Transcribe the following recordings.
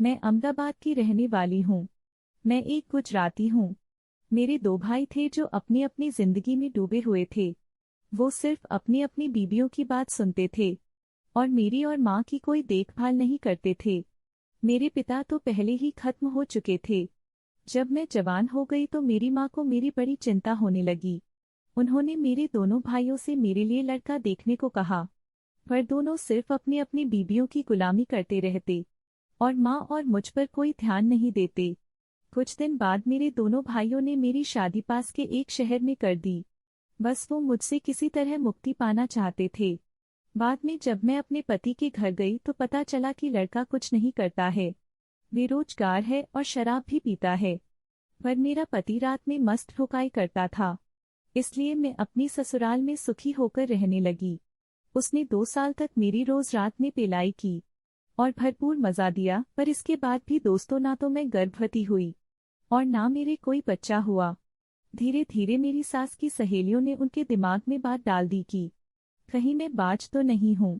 मैं अहमदाबाद की रहने वाली हूँ। मैं एक गुजराती हूँ। मेरे दो भाई थे जो अपनी अपनी जिंदगी में डूबे हुए थे। वो सिर्फ अपनी अपनी बीवियों की बात सुनते थे और मेरी और माँ की कोई देखभाल नहीं करते थे। मेरे पिता तो पहले ही खत्म हो चुके थे। जब मैं जवान हो गई तो मेरी माँ को मेरी बड़ी चिंता होने लगी। उन्होंने मेरे दोनों भाइयों से मेरे लिए लड़का देखने को कहा, पर दोनों सिर्फ अपनी अपनी बीवियों की गुलामी करते रहते और माँ और मुझ पर कोई ध्यान नहीं देते। कुछ दिन बाद मेरे दोनों भाइयों ने मेरी शादी पास के एक शहर में कर दी। बस वो मुझसे किसी तरह मुक्ति पाना चाहते थे। बाद में जब मैं अपने पति के घर गई तो पता चला कि लड़का कुछ नहीं करता है, बेरोजगार है और शराब भी पीता है। पर मेरा पति रात में मस्त ठोकाई करता था, इसलिए मैं अपनी ससुराल में सुखी होकर रहने लगी। उसने 2 साल तक मेरी रोज रात में पिलाई की और भरपूर मजा दिया, पर इसके बाद भी दोस्तों ना तो मैं गर्भवती हुई और ना मेरे कोई बच्चा हुआ। धीरे धीरे मेरी सास की सहेलियों ने उनके दिमाग में बात डाल दी कि कहीं मैं बाज तो नहीं हूँ।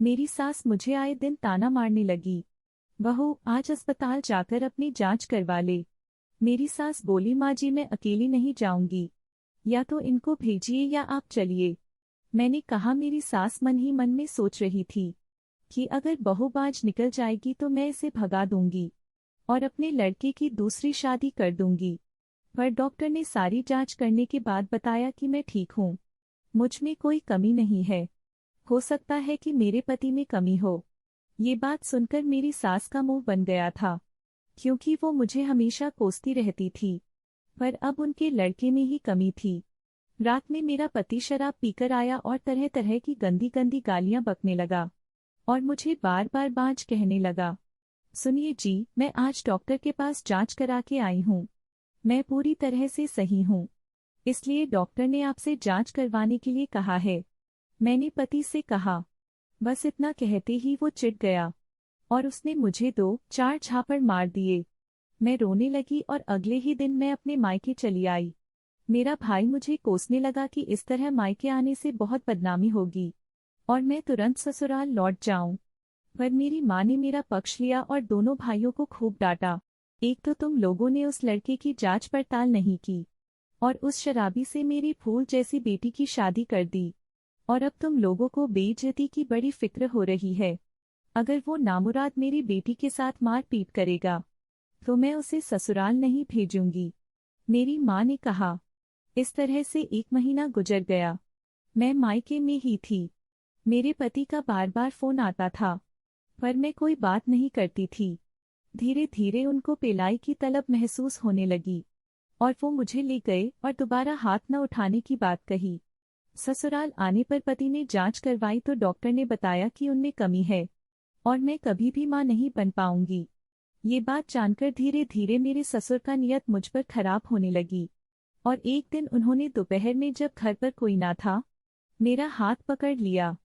मेरी सास मुझे आए दिन ताना मारने लगी, बहू आज अस्पताल जाकर अपनी जांच करवा ले। मेरी सास बोली, माँ जी मैं अकेली नहीं जाऊंगी, या तो इनको भेजिए या आप चलिए। मैंने कहा मेरी सास मन ही मन में सोच रही थी कि अगर बहू बाज निकल जाएगी तो मैं इसे भगा दूंगी और अपने लड़के की दूसरी शादी कर दूंगी। पर डॉक्टर ने सारी जांच करने के बाद बताया कि मैं ठीक हूँ, मुझ में कोई कमी नहीं है। हो सकता है कि मेरे पति में कमी हो। ये बात सुनकर मेरी सास का मुंह बन गया था, क्योंकि वो मुझे हमेशा कोसती रहती थी, पर अब उनके लड़के में ही कमी थी। रात में मेरा पति शराब पीकर आया और तरह तरह की गंदी गंदी गालियां बकने लगा और मुझे बार बार बाज कहने लगा। सुनिए जी, मैं आज डॉक्टर के पास जांच करा के आई हूँ। मैं पूरी तरह से सही हूँ, इसलिए डॉक्टर ने आपसे जांच करवाने के लिए कहा है। मैंने पति से कहा। बस इतना कहते ही वो चिढ़ गया और उसने मुझे 2-4 झापड़ मार दिए। मैं रोने लगी और अगले ही दिन मैं अपने मायके चली आई। मेरा भाई मुझे कोसने लगा कि इस तरह मायके आने से बहुत बदनामी होगी और मैं तुरंत ससुराल लौट जाऊं। पर मेरी माँ ने मेरा पक्ष लिया और दोनों भाइयों को खूब डांटा। एक तो तुम लोगों ने उस लड़के की जांच पड़ताल नहीं की और उस शराबी से मेरी फूल जैसी बेटी की शादी कर दी, और अब तुम लोगों को बेइज्जती की बड़ी फिक्र हो रही है। अगर वो नामुराद मेरी बेटी के साथ मार पीट करेगा तो मैं उसे ससुराल नहीं भेजूंगी, मेरी माँ ने कहा। इस तरह से 1 महीना गुजर गया। मैं मायके में ही थी। मेरे पति का बार बार फोन आता था, पर मैं कोई बात नहीं करती थी। धीरे धीरे उनको पिलाई की तलब महसूस होने लगी और वो मुझे ले गए और दोबारा हाथ न उठाने की बात कही। ससुराल आने पर पति ने जांच करवाई तो डॉक्टर ने बताया कि उनमें कमी है और मैं कभी भी मां नहीं बन पाऊंगी। ये बात जानकर धीरे धीरे मेरे ससुर का नियत मुझ पर खराब होने लगी और एक दिन उन्होंने दोपहर में जब घर पर कोई ना था, मेरा हाथ पकड़ लिया।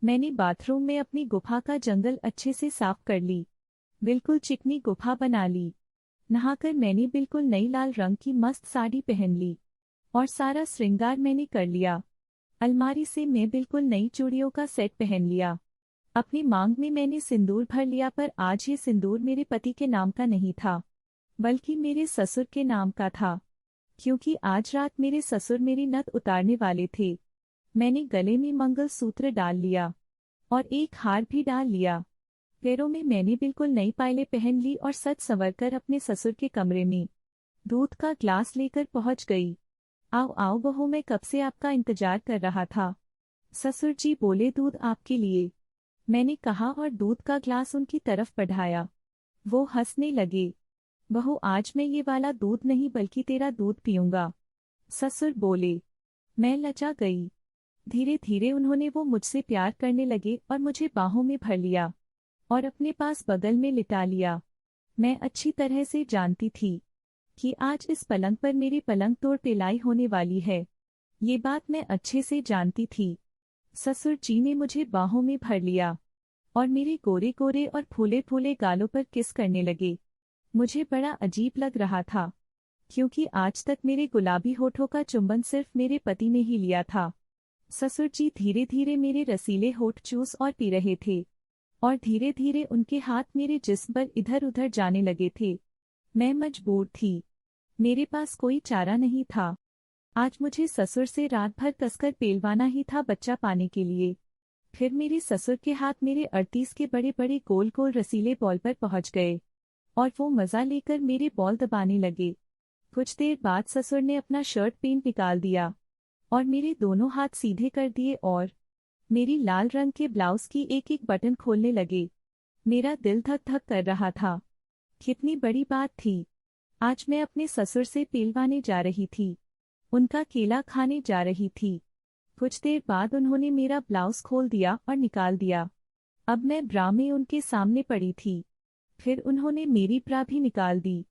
मैंने बाथरूम में अपनी गुफा का जंगल अच्छे से साफ कर ली, बिल्कुल चिकनी गुफा बना ली। नहाकर मैंने बिल्कुल नई लाल रंग की मस्त साड़ी पहन ली और सारा श्रृंगार मैंने कर लिया। अलमारी से मैं बिल्कुल नई चूड़ियों का सेट पहन लिया। अपनी मांग में मैंने सिंदूर भर लिया, पर आज ये सिंदूर मेरे पति के नाम का नहीं था, बल्कि मेरे ससुर के नाम का था, क्योंकि आज रात मेरे ससुर मेरी नथ उतारने वाले थे। मैंने गले में मंगलसूत्र डाल लिया और एक हार भी डाल लिया। पैरों में मैंने बिल्कुल नई पायलें पहन ली और सज संवरकर अपने ससुर के कमरे में दूध का ग्लास लेकर पहुंच गई। आओ आओ बहू, मैं कब से आपका इंतजार कर रहा था। ससुर जी बोले, दूध आपके लिए। मैंने कहा और दूध का ग्लास उनकी तरफ बढ़ाया। वो हंसने लगे। बहू, आज मैं ये वाला दूध नहीं बल्कि तेरा दूध पीऊंगा, ससुर बोले। मैं लजा गई। धीरे धीरे उन्होंने वो मुझसे प्यार करने लगे और मुझे बाहों में भर लिया और अपने पास बगल में लिटा लिया। मैं अच्छी तरह से जानती थी कि आज इस पलंग पर मेरी पलंग तोड़ पिलाई होने वाली है। ये बात मैं अच्छे से जानती थी। ससुर जी ने मुझे बाहों में भर लिया और मेरे गोरे गोरे और फूले फूले गालों पर किस करने लगे। मुझे बड़ा अजीब लग रहा था, क्योंकि आज तक मेरे गुलाबी होठों का चुंबन सिर्फ मेरे पति ने ही लिया था। ससुर जी धीरे धीरे मेरे रसीले होठ चूस और पी रहे थे और धीरे धीरे उनके हाथ मेरे जिस्म पर इधर उधर जाने लगे थे। मैं मजबूर थी, मेरे पास कोई चारा नहीं था। आज मुझे ससुर से रात भर कसकर पेलवाना ही था बच्चा पाने के लिए। फिर मेरे ससुर के हाथ मेरे 38 के बड़े बड़े गोल गोल रसीले बॉल पर पहुंच गए और वो मजा लेकर मेरे बॉल दबाने लगे। कुछ देर बाद ससुर ने अपना शर्ट पैंट निकाल दिया और मेरे दोनों हाथ सीधे कर दिए और मेरी लाल रंग के ब्लाउज की एक एक बटन खोलने लगे। मेरा दिल धक धक कर रहा था। कितनी बड़ी बात थी, आज मैं अपने ससुर से पेलवाने जा रही थी, उनका केला खाने जा रही थी। कुछ देर बाद उन्होंने मेरा ब्लाउज खोल दिया और निकाल दिया। अब मैं ब्रा में उनके सामने पड़ी थी। फिर उन्होंने मेरी ब्रा भी निकाल दी।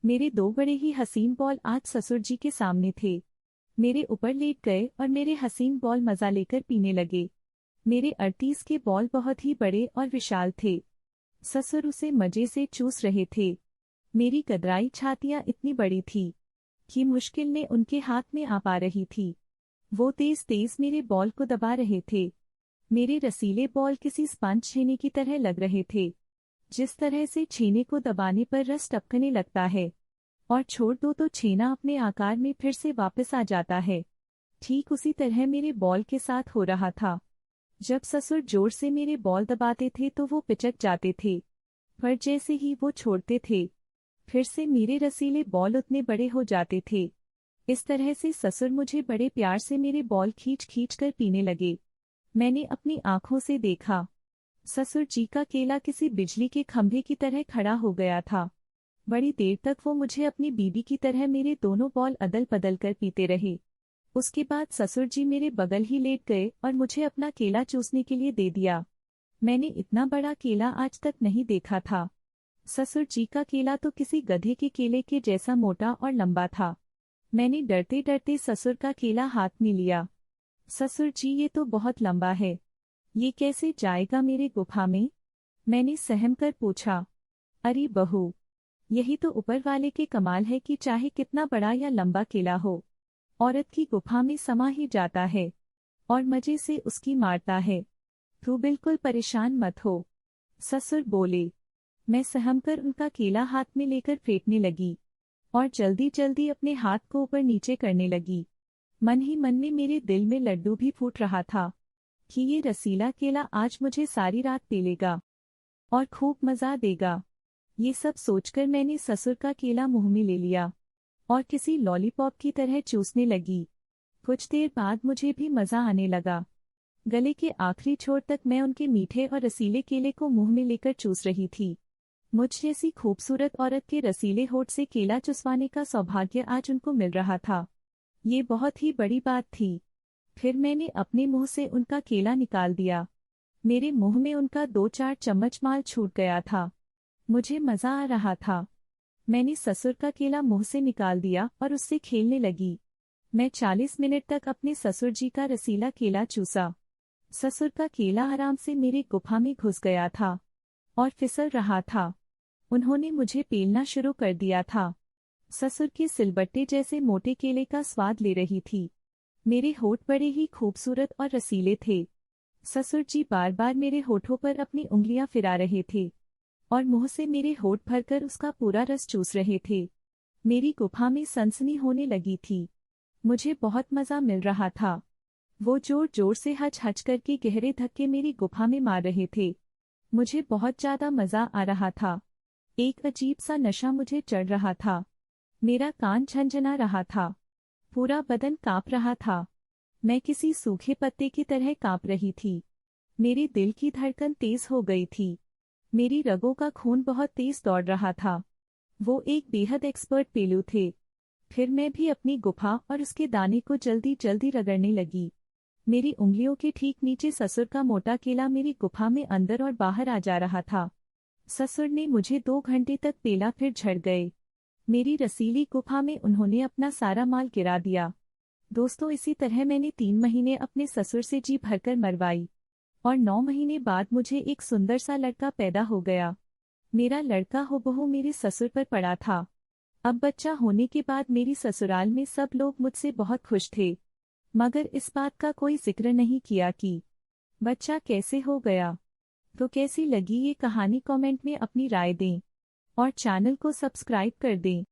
मेरे दो बड़े ही हसीन बॉल आज ससुर जी के सामने थे। मेरे ऊपर लेट गए और मेरे हसीन बॉल मजा लेकर पीने लगे। मेरे 38 के बॉल बहुत ही बड़े और विशाल थे। ससुर उसे मजे से चूस रहे थे। मेरी कतराई छातियां इतनी बड़ी थी कि मुश्किल ने उनके हाथ में आ पा रही थी। वो तेज तेज मेरे बॉल को दबा रहे थे। मेरे रसीले बॉल किसी स्पंज छेने की तरह लग रहे थे। जिस तरह से छेने को दबाने पर रस टपकने लगता है और छोड़ दो तो छेना अपने आकार में फिर से वापस आ जाता है, ठीक उसी तरह मेरे बॉल के साथ हो रहा था। जब ससुर जोर से मेरे बॉल दबाते थे तो वो पिचक जाते थे, पर जैसे ही वो छोड़ते थे फिर से मेरे रसीले बॉल उतने बड़े हो जाते थे। इस तरह से ससुर मुझे बड़े प्यार से मेरे बॉल खींच खींच कर पीने लगे। मैंने अपनी आंखों से देखा, ससुर जी का केला किसी बिजली के खंभे की तरह खड़ा हो गया था। बड़ी देर तक वो मुझे अपनी बीबी की तरह मेरे दोनों बॉल अदल बदल कर पीते रहे। उसके बाद ससुर जी मेरे बगल ही लेट गए और मुझे अपना केला चूसने के लिए दे दिया। मैंने इतना बड़ा केला आज तक नहीं देखा था। ससुर जी का केला तो किसी गधे के केले के जैसा मोटा और लंबा था। मैंने डरते डरते ससुर का केला हाथ में लिया। ससुर जी, ये तो बहुत लंबा है, ये कैसे जाएगा मेरे गुफा में? मैंने सहम कर पूछा। अरे बहू, यही तो ऊपर वाले के कमाल है कि चाहे कितना बड़ा या लंबा केला हो, औरत की गुफा में समा ही जाता है और मजे से उसकी मारता है। तू बिल्कुल परेशान मत हो, ससुर बोले। मैं सहम कर उनका केला हाथ में लेकर फेंकने लगी और जल्दी जल्दी अपने हाथ को ऊपर नीचे करने लगी। मन ही मन में मेरे दिल में लड्डू भी फूट रहा था कि ये रसीला केला आज मुझे सारी रात पेलेगा और खूब मजा देगा। ये सब सोचकर मैंने ससुर का केला मुंह में ले लिया और किसी लॉलीपॉप की तरह चूसने लगी। कुछ देर बाद मुझे भी मजा आने लगा। गले के आखिरी छोर तक मैं उनके मीठे और रसीले केले को मुंह में लेकर चूस रही थी। मुझ जैसी खूबसूरत औरत के रसीले होठ से केला चुसवाने का सौभाग्य आज उनको मिल रहा था। ये बहुत ही बड़ी बात थी। फिर मैंने अपने मुंह से उनका केला निकाल दिया। मेरे मुंह में उनका 2-4 चम्मच माल छूट गया था। मुझे मजा आ रहा था। मैंने ससुर का केला मुंह से निकाल दिया और उससे खेलने लगी। मैं 40 मिनट तक अपने ससुर जी का रसीला केला चूसा। ससुर का केला आराम से मेरे गुफा में घुस गया था और फिसल रहा था। उन्होंने मुझे पेलना शुरू कर दिया था। ससुर के सिलबट्टे जैसे मोटे केले का स्वाद ले रही थी। मेरे होठ बड़े ही खूबसूरत और रसीले थे। ससुर जी बार बार मेरे होठों पर अपनी उंगलियां फिरा रहे थे और मुंह से मेरे होठ भरकर उसका पूरा रस चूस रहे थे। मेरी गुफा में सनसनी होने लगी थी। मुझे बहुत मजा मिल रहा था। वो जोर जोर से हच हच करके गहरे धक्के मेरी गुफा में मार रहे थे। मुझे बहुत ज्यादा मजा आ रहा था। एक अजीब सा नशा मुझे चढ़ रहा था। मेरा कान झनझना रहा था, पूरा बदन कांप रहा था। मैं किसी सूखे पत्ते की तरह कांप रही थी। मेरे दिल की धड़कन तेज हो गई थी। मेरी रगों का खून बहुत तेज दौड़ रहा था। वो एक बेहद एक्सपर्ट पेलू थे। फिर मैं भी अपनी गुफा और उसके दाने को जल्दी जल्दी रगड़ने लगी। मेरी उंगलियों के ठीक नीचे ससुर का मोटा केला मेरी गुफा में अंदर और बाहर आ जा रहा था। ससुर ने मुझे 2 घंटे तक पेला, फिर झड़ गए। मेरी रसीली गुफा में उन्होंने अपना सारा माल गिरा दिया। दोस्तों, इसी तरह मैंने 3 महीने अपने ससुर से जी भरकर मरवाई और 9 महीने बाद मुझे एक सुंदर सा लड़का पैदा हो गया। मेरा लड़का हुबहू मेरे ससुर पर पड़ा था। अब बच्चा होने के बाद मेरी ससुराल में सब लोग मुझसे बहुत खुश थे, मगर इस बात का कोई जिक्र नहीं किया कि बच्चा कैसे हो गया। तो कैसी लगी ये कहानी कमेंट में अपनी राय दें और चैनल को सब्सक्राइब कर दें।